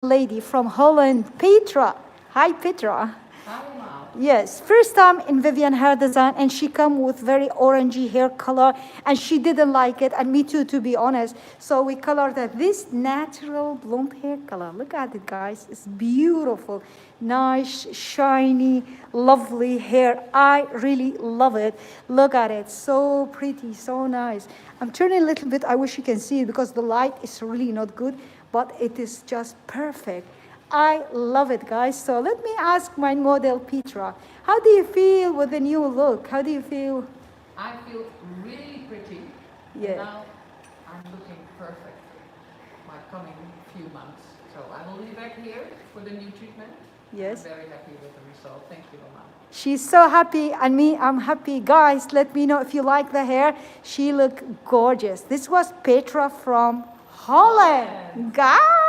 lady from Holland, Petra. Hi, Petra. Hi, Amal. Yes, first time in Vivian Hair Design, and she come with very orangey hair color, and she didn't like it, and me too, to be honest. So we colored that this natural blonde hair color. Look at it, guys. It's beautiful, nice, shiny, lovely hair. I really love it. Look at it, so pretty, so nice. I'm turning a little bit. I wish you can see it because the light is really not good, but it is just perfect. I love it, guys. So let me ask my model, Petra. How do you feel with the new look? How do you feel? I feel really pretty. Yeah. Now I'm looking perfect my coming few months. So I will be back here for the new treatment. Yes. I'm very happy with the result. Thank you, Amal. She's so happy, and me, I'm happy. Guys, let me know if you like the hair. She look gorgeous. This was Petra from Holland. Guys.